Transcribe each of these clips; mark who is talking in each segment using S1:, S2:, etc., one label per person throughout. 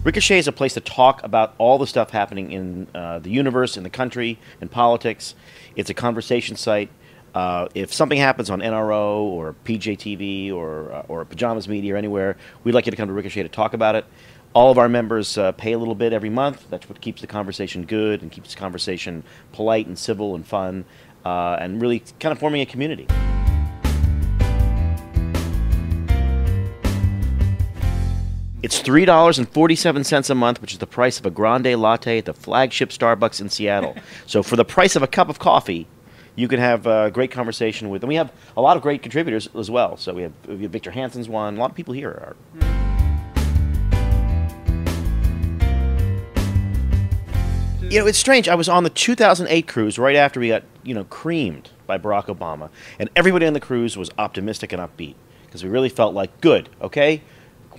S1: Ricochet is a place to talk about all the stuff happening in the universe, in the country, in politics. It's a conversation site. If something happens on NRO or PJTV or Pajamas Media or anywhere, we'd like you to come to Ricochet to talk about it. All of our members pay a little bit every month. That's what keeps the conversation good and keeps the conversation polite and civil and fun, and really kind of forming a community. It's $3.47 a month, which is the price of a grande latte at the flagship Starbucks in Seattle. So for the price of a cup of coffee, you can have a great conversation with, and we have a lot of great contributors as well. So we have Victor Hansen's one. A lot of people here are. You know, it's strange. I was on the 2008 cruise right after we got, creamed by Barack Obama. And everybody on the cruise was optimistic and upbeat because we really felt like, good, okay?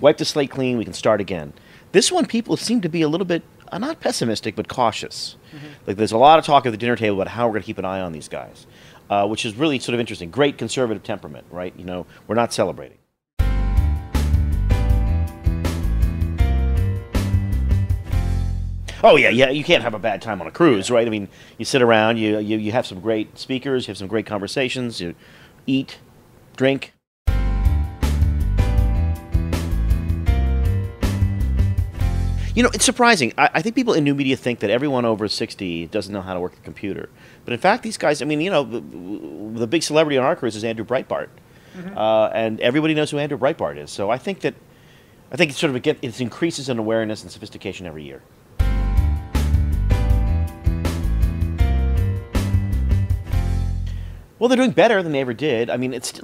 S1: Wipe the slate clean, we can start again. This one, people seem to be a little bit, not pessimistic, but cautious. Like there's a lot of talk at the dinner table about how we're going to keep an eye on these guys, which is really sort of interesting. Great conservative temperament, right? We're not celebrating. Oh, yeah, you can't have a bad time on a cruise, right? I mean, you sit around, you have some great speakers, you have some great conversations, you eat, drink. It's surprising. I think people in new media think that everyone over 60 doesn't know how to work the computer. But in fact, these guys, the big celebrity on our cruise is Andrew Breitbart. And everybody knows who Andrew Breitbart is. So I think it sort of it increases in awareness and sophistication every year. Well, they're doing better than they ever did. I mean, it's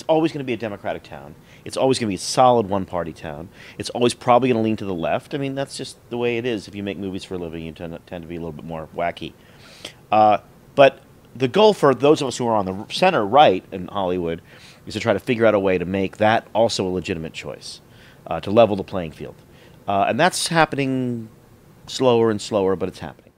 S1: always going to be a Democratic town. It's always going to be a solid one-party town. It's always probably going to lean to the left. I mean, that's just the way it is. If you make movies for a living, you tend to be a little bit more wacky. But the goal for those of us who are on the center right in Hollywood is to try to figure out a way to make that also a legitimate choice, to level the playing field. And that's happening slower and slower, but it's happening.